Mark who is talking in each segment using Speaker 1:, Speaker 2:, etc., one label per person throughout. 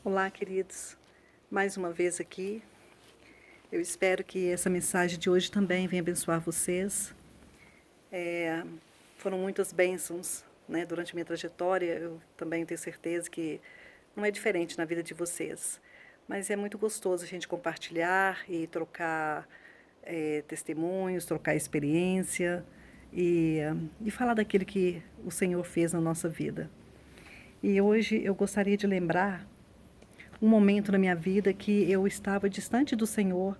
Speaker 1: Olá, queridos. Mais uma vez aqui. Eu espero que essa mensagem de hoje também venha abençoar vocês. Foram muitas bênçãos, né, durante a minha trajetória. Eu também tenho certeza que não é diferente na vida de vocês. Mas é muito gostoso a gente compartilhar e trocar testemunhos, trocar experiência e falar daquilo que o Senhor fez na nossa vida. E hoje eu gostaria de lembrar um momento na minha vida que eu estava distante do Senhor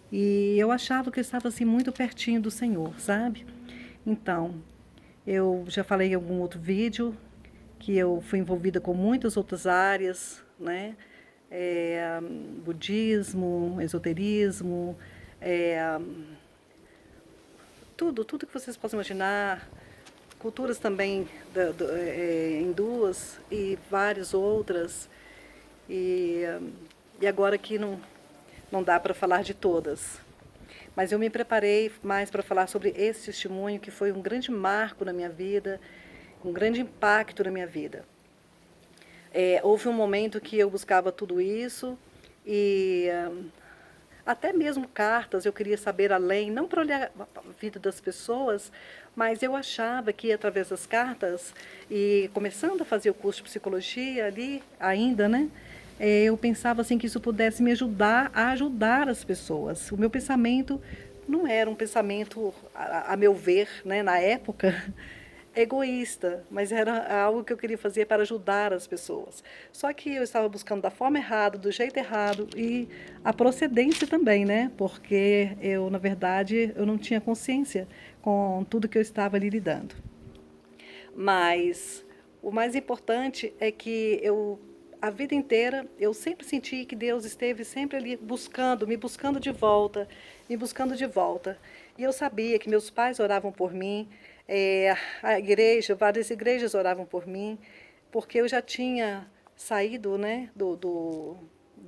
Speaker 1: e eu achava que eu estava assim muito pertinho do Senhor, sabe? Então, eu já falei em algum outro vídeo que eu fui envolvida com muitas outras áreas, né? Budismo, esoterismo, é, tudo que vocês possam imaginar, culturas também hindus e várias outras. E, e agora que não dá para falar de todas. Mas eu me preparei mais para falar sobre esse testemunho que foi um grande marco na minha vida, um grande impacto na minha vida. Houve um momento que eu buscava tudo isso e até mesmo cartas eu queria saber além, não para olhar a vida das pessoas, mas eu achava que através das cartas e começando a fazer o curso de psicologia ali ainda, né? Eu pensava assim que isso pudesse me ajudar a ajudar as pessoas. O meu pensamento não era um pensamento, a meu ver, né, na época, egoísta, mas era algo que eu queria fazer para ajudar as pessoas. Só que eu estava buscando da forma errada, do jeito errado e a procedência também, né? Porque eu, na verdade, eu não tinha consciência com tudo que eu estava ali lidando. Mas o mais importante é que a vida inteira, eu sempre senti que Deus esteve sempre ali buscando, me buscando de volta, me buscando de volta. E eu sabia que meus pais oravam por mim, a igreja, várias igrejas oravam por mim, porque eu já tinha saído, né, do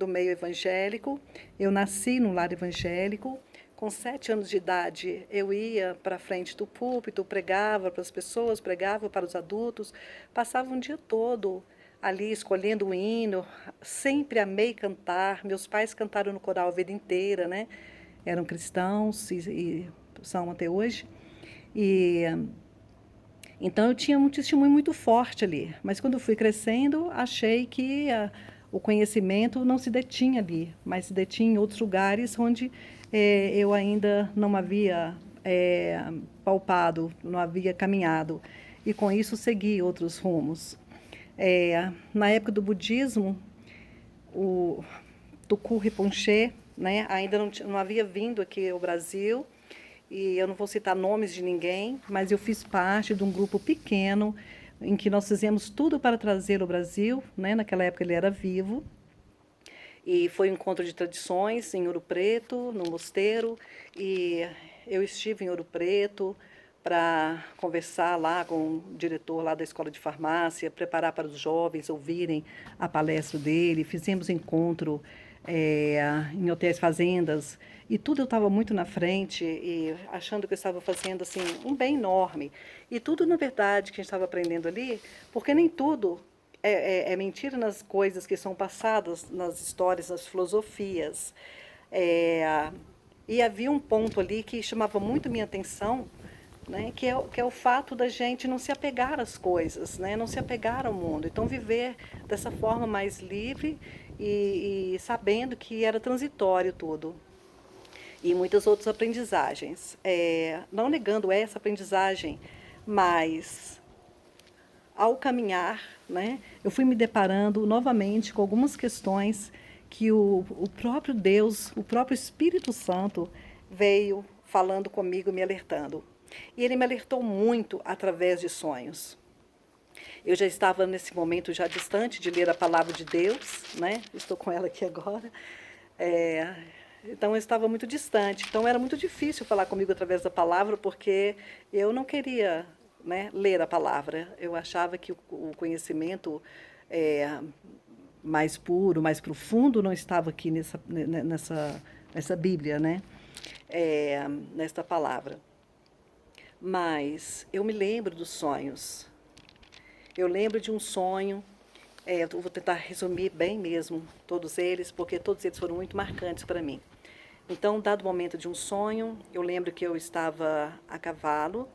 Speaker 1: meio evangélico. Eu nasci num lar evangélico. Com 7 anos de idade, eu ia para a frente do púlpito, pregava para as pessoas, pregava para os adultos, passava um dia todo ali escolhendo o hino, sempre amei cantar. Meus pais cantaram no coral a vida inteira, né? Eram cristãos e são até hoje. E então eu tinha um testemunho muito forte ali, mas quando eu fui crescendo, achei que o conhecimento não se detinha ali, mas se detinha em outros lugares onde eu ainda não havia palpado, não havia caminhado, e com isso segui outros rumos. Na época do budismo, o Tuku Rinpoche, né, ainda não havia vindo aqui ao Brasil, e eu não vou citar nomes de ninguém, mas eu fiz parte de um grupo pequeno em que nós fizemos tudo para trazer ao Brasil, né? Naquela época ele era vivo, e foi um encontro de tradições em Ouro Preto, no mosteiro, e eu estive em Ouro Preto para conversar lá com o diretor lá da escola de farmácia, preparar para os jovens ouvirem a palestra dele, fizemos encontro em hotéis fazendas, e tudo eu estava muito na frente e achando que eu estava fazendo assim um bem enorme. E tudo, na verdade, que a gente estava aprendendo ali, porque nem tudo é mentira nas coisas que são passadas nas histórias, nas filosofias. É, e havia um ponto ali que chamava muito minha atenção, né, que é o fato da gente não se apegar às coisas, né, não se apegar ao mundo. Então, viver dessa forma mais livre e sabendo que era transitório tudo. E muitas outras aprendizagens. Não negando essa aprendizagem, mas ao caminhar, né, eu fui me deparando novamente com algumas questões que o próprio Deus, o próprio Espírito Santo veio falando comigo, me alertando. E ele me alertou muito através de sonhos. Eu já estava nesse momento já distante de ler a palavra de Deus, né? Estou com ela aqui agora. É, então eu estava muito distante. Então era muito difícil falar comigo através da palavra, porque eu não queria, né, ler a palavra. Eu achava que o conhecimento é, mais puro, mais profundo, não estava aqui nessa Bíblia, né? Nesta palavra. Mas eu me lembro dos sonhos. Eu lembro de um sonho Eu vou tentar resumir bem mesmo todos eles, porque todos eles foram muito marcantes para mim. Então, dado o momento de um sonho, eu lembro que eu estava a cavalo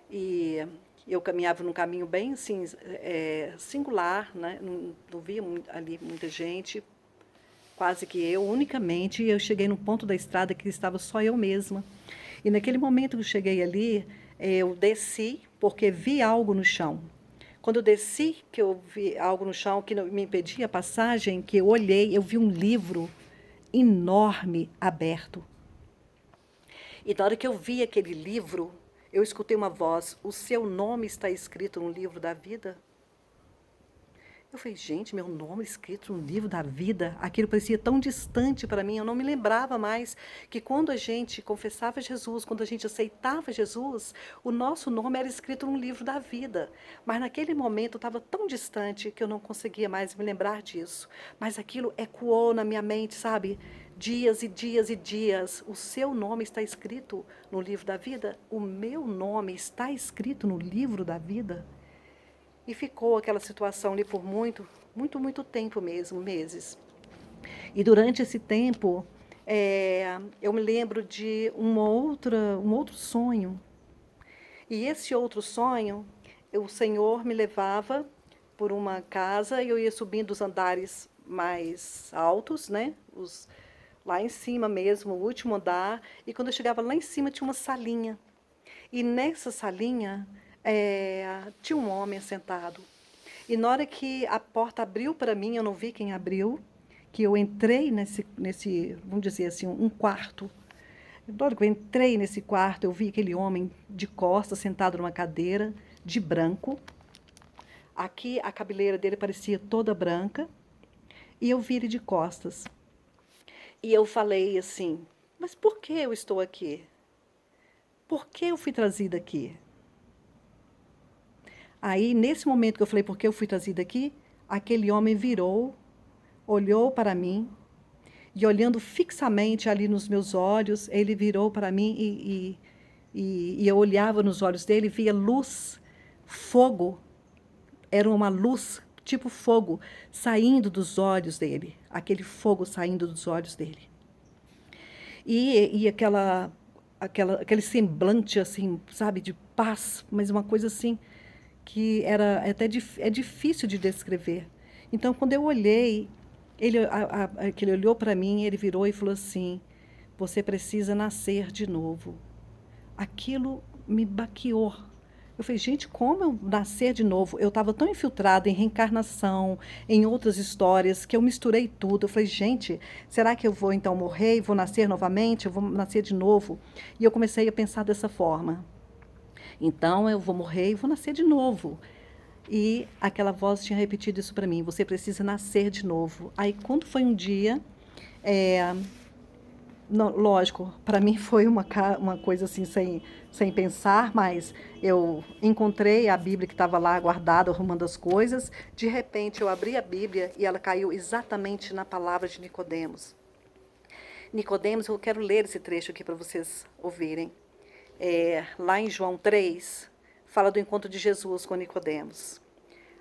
Speaker 1: e eu caminhava num caminho bem assim, singular, né? Não via ali muita gente, quase que eu, unicamente, e eu cheguei num ponto da estrada que estava só eu mesma. E naquele momento que eu cheguei ali, eu desci porque vi algo no chão. Quando eu desci, que eu vi algo no chão que me impedia a passagem, que eu olhei, eu vi um livro enorme aberto. E na hora que eu vi aquele livro, eu escutei uma voz: o seu nome está escrito no livro da vida? Eu falei, gente, meu nome escrito no livro da vida, aquilo parecia tão distante para mim, eu não me lembrava mais que quando a gente confessava Jesus, quando a gente aceitava Jesus, o nosso nome era escrito no livro da vida. Mas naquele momento estava tão distante que eu não conseguia mais me lembrar disso. Mas aquilo ecoou na minha mente, sabe? Dias e dias e dias. O seu nome está escrito no livro da vida? O meu nome está escrito no livro da vida? E ficou aquela situação ali por muito tempo mesmo, meses. E durante esse tempo, eu me lembro de um outro sonho. E esse outro sonho, o Senhor me levava por uma casa e eu ia subindo os andares mais altos, né? Lá em cima mesmo, o último andar. E quando eu chegava lá em cima, tinha uma salinha. E nessa salinha, tinha um homem sentado. E na hora que a porta abriu para mim, eu não vi quem abriu, que eu entrei nesse, vamos dizer assim, um quarto. Na hora que eu entrei nesse quarto, eu vi aquele homem de costas, sentado numa cadeira, de branco. Aqui a cabeleira dele parecia toda branca, e eu vi ele de costas. E eu falei assim, mas por que eu estou aqui? Por que eu fui trazida aqui? Aí, nesse momento que eu falei, por que eu fui trazida aqui? Aquele homem virou, olhou para mim, e olhando fixamente ali nos meus olhos, ele virou para mim e eu olhava nos olhos dele e via luz, fogo. Era uma luz, tipo fogo, saindo dos olhos dele. Aquele fogo saindo dos olhos dele. E aquele semblante, assim, sabe, de paz, mas uma coisa assim que é difícil de descrever. Então, quando eu olhei, que ele olhou para mim, ele virou e falou assim: você precisa nascer de novo. Aquilo me baqueou. Eu falei, gente, como eu nascer de novo? Eu estava tão infiltrada em reencarnação, em outras histórias, que eu misturei tudo. Eu falei, gente, será que eu vou então morrer e vou nascer novamente? Eu vou nascer de novo? E eu comecei a pensar dessa forma. Então, eu vou morrer e vou nascer de novo. E aquela voz tinha repetido isso para mim: você precisa nascer de novo. Aí, quando foi um dia, é, não, lógico, para mim foi uma coisa assim, sem pensar, mas eu encontrei a Bíblia que estava lá guardada, arrumando as coisas. De repente, eu abri a Bíblia e ela caiu exatamente na palavra de Nicodemos. Nicodemos, eu quero ler esse trecho aqui para vocês ouvirem. Lá em João 3, fala do encontro de Jesus com Nicodemos.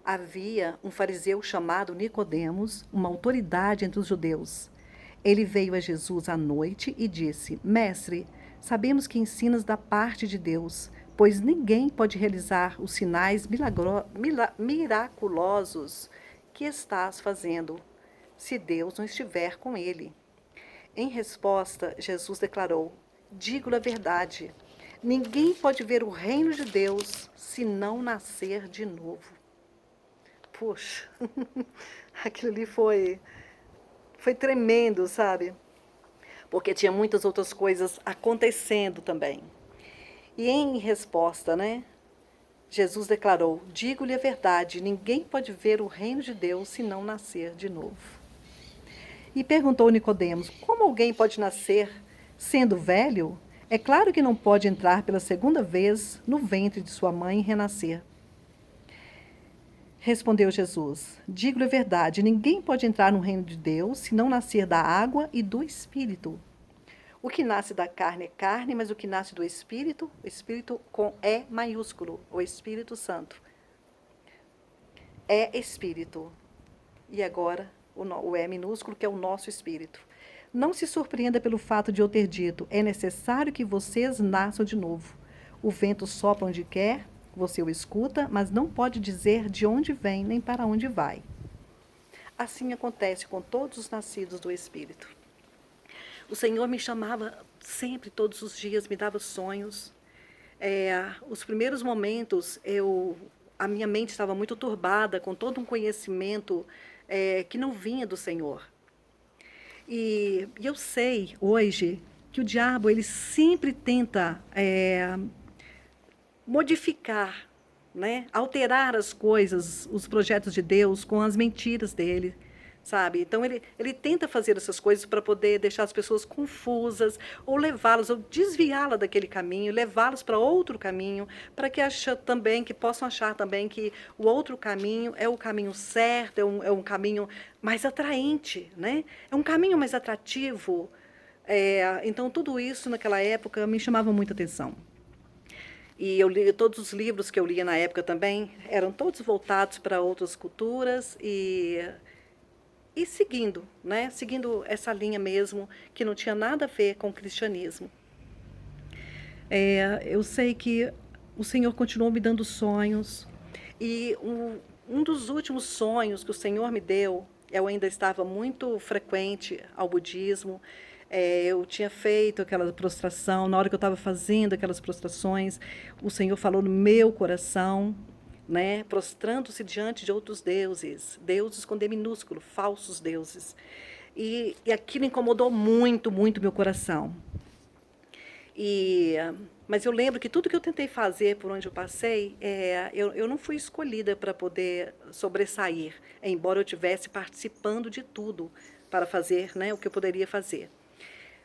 Speaker 1: Havia um fariseu chamado Nicodemos, uma autoridade entre os judeus. Ele veio a Jesus à noite e disse: Mestre, sabemos que ensinas da parte de Deus, pois ninguém pode realizar os sinais miraculosos que estás fazendo, se Deus não estiver com ele. Em resposta, Jesus declarou: digo-lhe a verdade, ninguém pode ver o reino de Deus se não nascer de novo. Puxa, aquilo ali foi tremendo, sabe? Porque tinha muitas outras coisas acontecendo também. E em resposta, né? Jesus declarou: digo-lhe a verdade, ninguém pode ver o reino de Deus se não nascer de novo. E perguntou Nicodemos: como alguém pode nascer sendo velho? É claro que não pode entrar pela segunda vez no ventre de sua mãe e renascer. Respondeu Jesus: digo-lhe a verdade, ninguém pode entrar no reino de Deus se não nascer da água e do Espírito. O que nasce da carne é carne, mas o que nasce do Espírito, o Espírito com E maiúsculo, o Espírito Santo, é Espírito. e agora o E minúsculo, que é o nosso espírito. Não se surpreenda pelo fato de eu ter dito: é necessário que vocês nasçam de novo. O vento sopra onde quer, você o escuta, mas não pode dizer de onde vem nem para onde vai. Assim acontece com todos os nascidos do Espírito. O Senhor me chamava sempre, todos os dias, me dava sonhos. Os primeiros momentos, a minha mente estava muito turbada, com todo um conhecimento que não vinha do Senhor. E eu sei, hoje, que o diabo ele sempre tenta modificar, né? Alterar as coisas, os projetos de Deus com as mentiras dele, sabe? Então ele tenta fazer essas coisas para poder deixar as pessoas confusas, ou levá-las, ou desviá-las daquele caminho, levá-las para outro caminho, para que possam achar também que o outro caminho é o caminho certo, é um caminho mais atraente, né? É um caminho mais atrativo. Então tudo isso naquela época me chamava muita atenção. E eu li todos os livros que eu lia na época também, eram todos voltados para outras culturas e seguindo, né? Seguindo essa linha mesmo, que não tinha nada a ver com o cristianismo. Eu sei que o Senhor continuou me dando sonhos, e um dos últimos sonhos que o Senhor me deu, eu ainda estava muito frequente ao budismo. Eu tinha feito aquela prostração, na hora que eu estava fazendo aquelas prostrações, o Senhor falou no meu coração, né, prostrando-se diante de outros deuses, deuses com D minúsculo, falsos deuses. E aquilo incomodou muito, muito meu coração. Mas eu lembro que tudo que eu tentei fazer por onde eu passei, eu não fui escolhida para poder sobressair, embora eu estivesse participando de tudo para fazer, né, o que eu poderia fazer.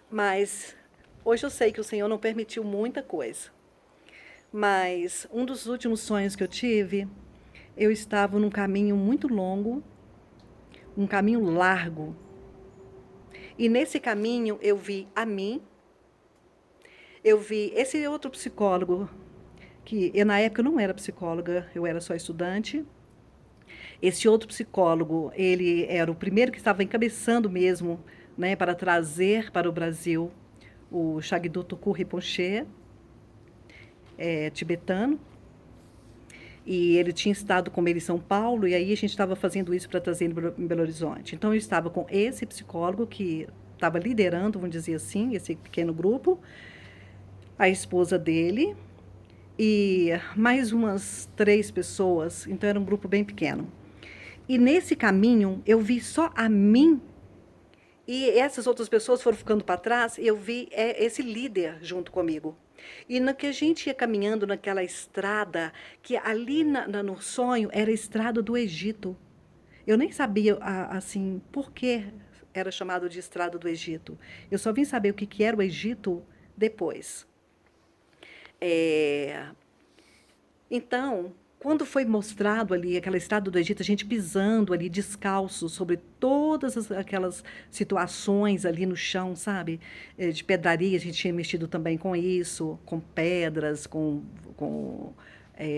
Speaker 1: Mas hoje eu sei que o Senhor não permitiu muita coisa. Mas um dos últimos sonhos que eu tive, eu estava num caminho muito longo, um caminho largo. E nesse caminho eu vi a mim, eu vi esse outro psicólogo, que eu, na época eu não era psicóloga, eu era só estudante. Esse outro psicólogo, ele era o primeiro que estava encabeçando mesmo, né, para trazer para o Brasil o Shagdu Tuku Rinpoche, tibetano. E ele tinha estado com ele em São Paulo, e aí a gente estava fazendo isso para trazer em Belo Horizonte. Então eu estava com esse psicólogo que estava liderando, vamos dizer assim, esse pequeno grupo, a esposa dele e mais umas 3 pessoas, então era um grupo bem pequeno. E nesse caminho eu vi só a mim, e essas outras pessoas foram ficando para trás, e eu vi esse líder junto comigo. E no que a gente ia caminhando naquela estrada, que ali no sonho era a estrada do Egito. Eu nem sabia, assim, por que era chamado de estrada do Egito. Eu só vim saber o que era o Egito depois. Então, quando foi mostrado ali aquela estrada do Egito, a gente pisando ali descalço sobre todas aquelas situações ali no chão, sabe? De pedraria, a gente tinha mexido também com isso, com pedras,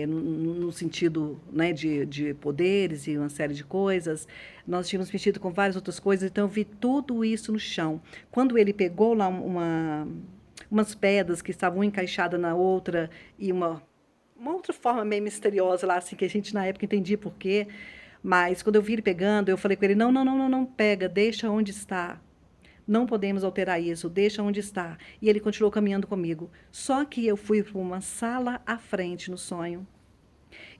Speaker 1: no sentido, né, de poderes e uma série de coisas. Nós tínhamos mexido com várias outras coisas, então eu vi tudo isso no chão. Quando ele pegou lá umas pedras que estavam encaixadas na outra e uma outra forma meio misteriosa lá, assim, que a gente na época entendia por quê. Mas quando eu vi ele pegando, eu falei com ele: não, não, não, não, não pega, deixa onde está. Não podemos alterar isso, deixa onde está. E ele continuou caminhando comigo. Só que eu fui para uma sala à frente no sonho.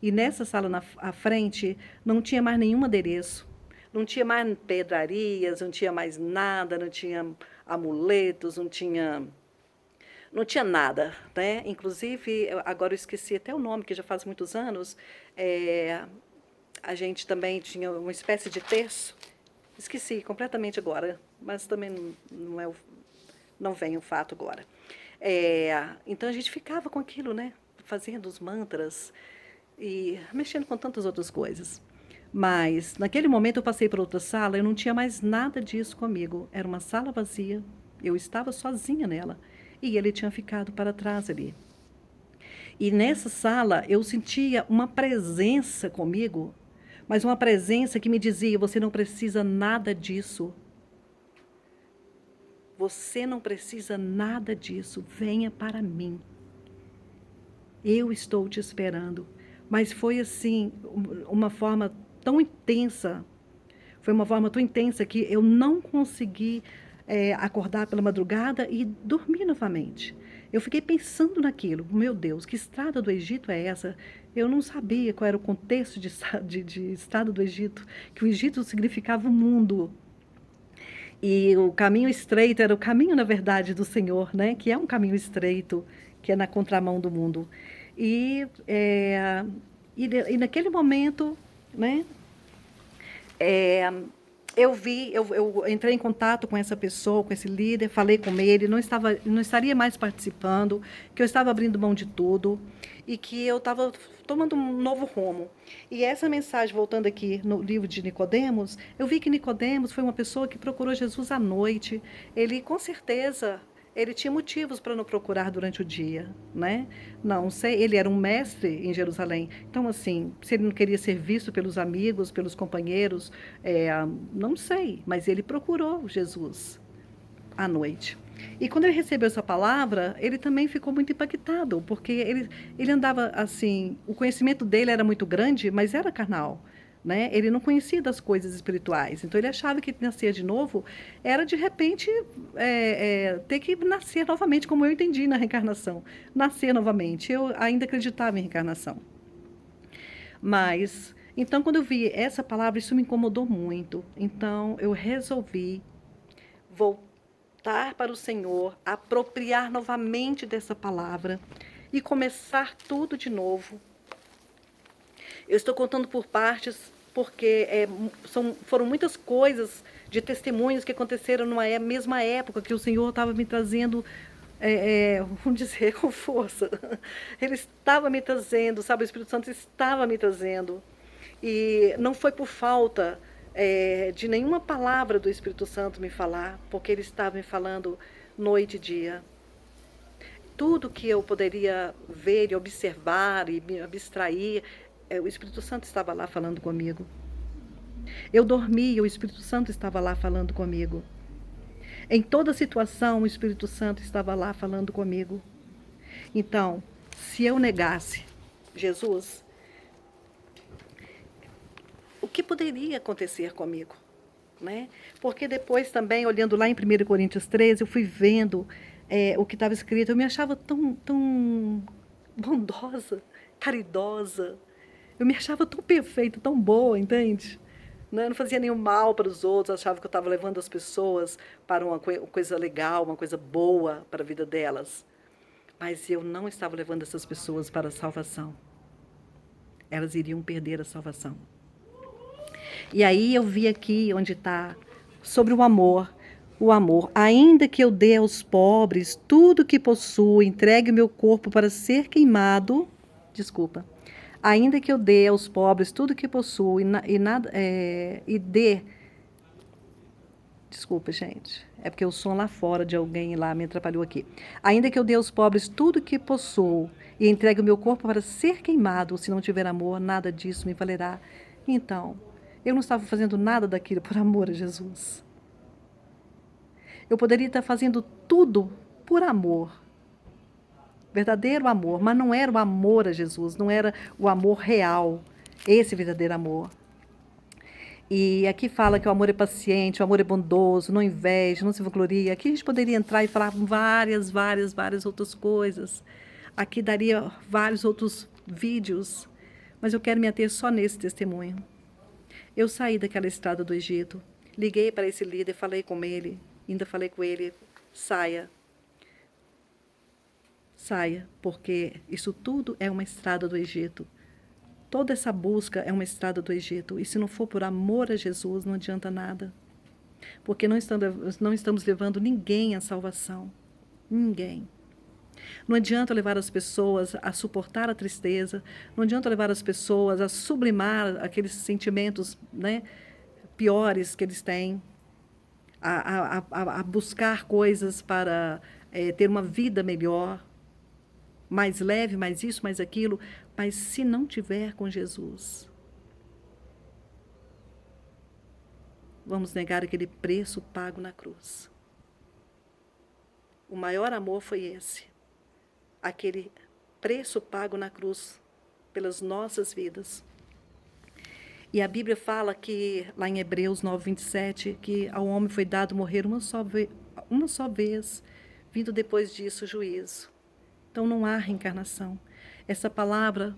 Speaker 1: E nessa sala à frente não tinha mais nenhum adereço. Não tinha mais pedrarias, não tinha mais nada, não tinha amuletos, não tinha nada, né? Inclusive, agora eu esqueci até o nome, que já faz muitos anos, a gente também tinha uma espécie de terço, esqueci completamente agora, mas também não vem o fato agora. Então a gente ficava com aquilo, né? Fazendo os mantras e mexendo com tantas outras coisas. Mas naquele momento eu passei para outra sala, eu não tinha mais nada disso comigo, era uma sala vazia, eu estava sozinha nela. E ele tinha ficado para trás ali. E nessa sala eu sentia uma presença comigo mas uma presença que me dizia: você não precisa nada disso. Você não precisa nada disso. Venha para mim. Eu estou te esperando. Mas foi assim, uma forma tão intensa. Foi uma forma tão intensa que eu não consegui acordar pela madrugada e dormir novamente. Eu fiquei pensando naquilo. Meu Deus, que estrada do Egito é essa? Eu não sabia qual era o contexto de estrada do Egito, que o Egito significava o mundo. E o caminho estreito era o caminho, na verdade, do Senhor, né? Que é um caminho estreito, que é na contramão do mundo. E, e naquele momento, né? É, eu entrei em contato com essa pessoa, com esse líder, falei com ele, não estaria mais participando, que eu estava abrindo mão de tudo e que eu estava tomando um novo rumo. E essa mensagem, voltando aqui no livro de Nicodemos, eu vi que Nicodemos foi uma pessoa que procurou Jesus à noite. Ele, com certeza, ele tinha motivos para não procurar durante o dia, né? Não sei, ele era um mestre em Jerusalém. Então, assim, se ele não queria ser visto pelos amigos, pelos companheiros, não sei, mas ele procurou Jesus à noite. E quando ele recebeu essa palavra, ele também ficou muito impactado, porque ele andava assim, o conhecimento dele era muito grande, mas era carnal. Né? Ele não conhecia das coisas espirituais, então ele achava que nascer de novo era de repente ter que nascer novamente, como eu entendi na reencarnação, nascer novamente. Eu ainda acreditava em reencarnação, mas então quando eu vi essa palavra isso me incomodou muito. Então eu resolvi voltar para o Senhor, apropriar novamente dessa palavra e começar tudo de novo. Eu estou contando por partes, porque foram muitas coisas de testemunhos que aconteceram numa mesma época que o Senhor estava me trazendo, vamos dizer, com força. Ele estava me trazendo, sabe, o Espírito Santo estava me trazendo. E não foi por falta de nenhuma palavra do Espírito Santo me falar, porque ele estava me falando noite e dia. Tudo que eu poderia ver e observar e me abstrair, o Espírito Santo estava lá falando comigo. Eu dormia e o Espírito Santo estava lá falando comigo. Em toda situação, o Espírito Santo estava lá falando comigo. Então, se eu negasse Jesus, o que poderia acontecer comigo? Né? Porque depois também, olhando lá em 1 Coríntios 13, eu fui vendo o que estava escrito. Eu me achava tão bondosa, caridosa. Eu me achava tão perfeita, tão boa, entende? Né? Eu não fazia nenhum mal para os outros, achava que eu estava levando as pessoas para uma coisa legal, uma coisa boa para a vida delas. Mas eu não estava levando essas pessoas para a salvação. Elas iriam perder a salvação. E aí eu vi aqui onde está, sobre o amor. O amor, ainda que eu dê aos pobres tudo que possuo, entregue o meu corpo para ser queimado, desculpa, ainda que eu dê aos pobres tudo que possuo desculpa, gente, é porque o som lá fora de alguém lá me atrapalhou aqui. Ainda que eu dê aos pobres tudo que possuo e entregue o meu corpo para ser queimado, se não tiver amor, nada disso me valerá. Então, eu não estava fazendo nada daquilo por amor a Jesus. Eu poderia estar fazendo tudo por amor, verdadeiro amor, mas não era o amor a Jesus, não era o amor real, esse verdadeiro amor. E aqui fala que o amor é paciente, o amor é bondoso, não inveja, não se vangloria. Aqui a gente poderia entrar e falar várias outras coisas. Aqui daria vários outros vídeos, mas eu quero me ater só nesse testemunho. Eu saí daquela estrada do Egito, liguei para esse líder, falei com ele, ainda falei com ele, saia, porque isso tudo é uma estrada do Egito. Toda essa busca é uma estrada do Egito. E se não for por amor a Jesus, não adianta nada. Porque não estamos levando ninguém à salvação. Ninguém. Não adianta levar as pessoas a suportar a tristeza, não adianta levar as pessoas a sublimar aqueles sentimentos, né, piores que eles têm, a buscar coisas para ter uma vida melhor, mais leve, mais isso, mais aquilo, mas se não tiver com Jesus, vamos negar aquele preço pago na cruz. O maior amor foi esse, aquele preço pago na cruz pelas nossas vidas. E a Bíblia fala que, lá em Hebreus 9:27, que ao homem foi dado morrer uma só vez, vindo depois disso o juízo. Então não há reencarnação. Essa palavra,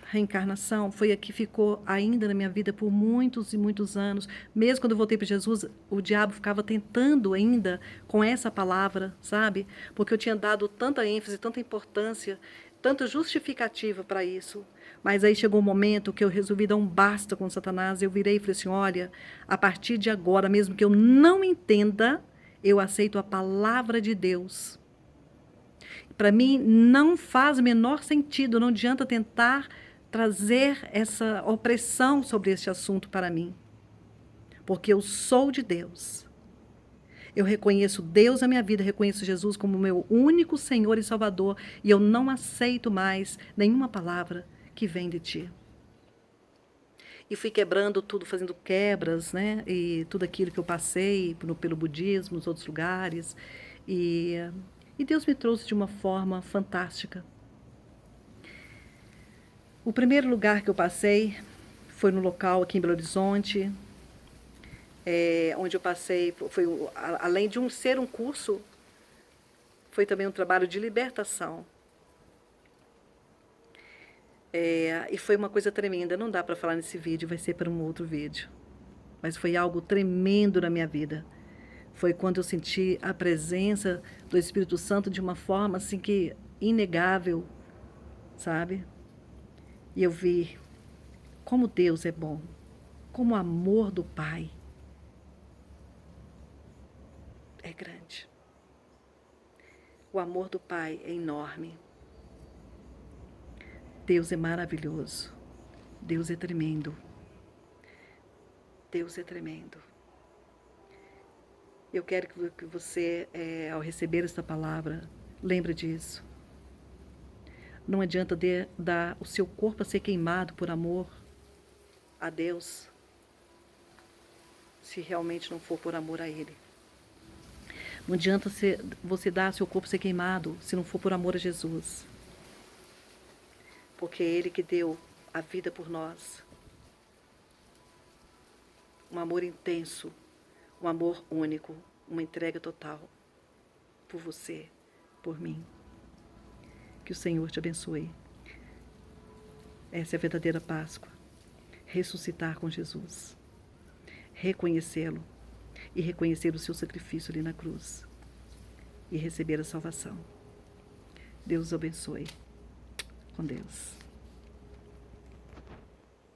Speaker 1: reencarnação, foi a que ficou ainda na minha vida por muitos e muitos anos. Mesmo quando eu voltei para Jesus, o diabo ficava tentando ainda com essa palavra, sabe? Porque eu tinha dado tanta ênfase, tanta importância, tanta justificativa para isso. Mas aí chegou um momento que eu resolvi dar um basta com Satanás. Eu virei e falei assim, olha, a partir de agora, mesmo que eu não entenda, eu aceito a palavra de Deus. Para mim, não faz o menor sentido, não adianta tentar trazer essa opressão sobre este assunto para mim. Porque eu sou de Deus. Eu reconheço Deus na minha vida, reconheço Jesus como meu único Senhor e Salvador, e eu não aceito mais nenhuma palavra que vem de ti. E fui quebrando tudo, fazendo quebras, né? E tudo aquilo que eu passei pelo budismo, nos outros lugares. E Deus me trouxe de uma forma fantástica. O primeiro lugar que eu passei foi no local aqui em Belo Horizonte, onde eu passei, além de ser um curso, foi também um trabalho de libertação. E foi uma coisa tremenda, não dá para falar nesse vídeo, vai ser para um outro vídeo. Mas foi algo tremendo na minha vida. Foi quando eu senti a presença do Espírito Santo de uma forma assim que inegável, sabe? E eu vi como Deus é bom, como o amor do Pai é grande. O amor do Pai é enorme. Deus é maravilhoso. Deus é tremendo. Deus é tremendo. Eu quero que você, ao receber esta palavra, lembre disso. Não adianta dar o seu corpo a ser queimado por amor a Deus, se realmente não for por amor a Ele. Não adianta você dar seu corpo a ser queimado, se não for por amor a Jesus. Porque é Ele que deu a vida por nós. Um amor intenso, um amor único, uma entrega total por você, por mim. Que o Senhor te abençoe. Essa é a verdadeira Páscoa. Ressuscitar com Jesus. Reconhecê-lo e reconhecer o seu sacrifício ali na cruz. E receber a salvação. Deus os abençoe. Com Deus.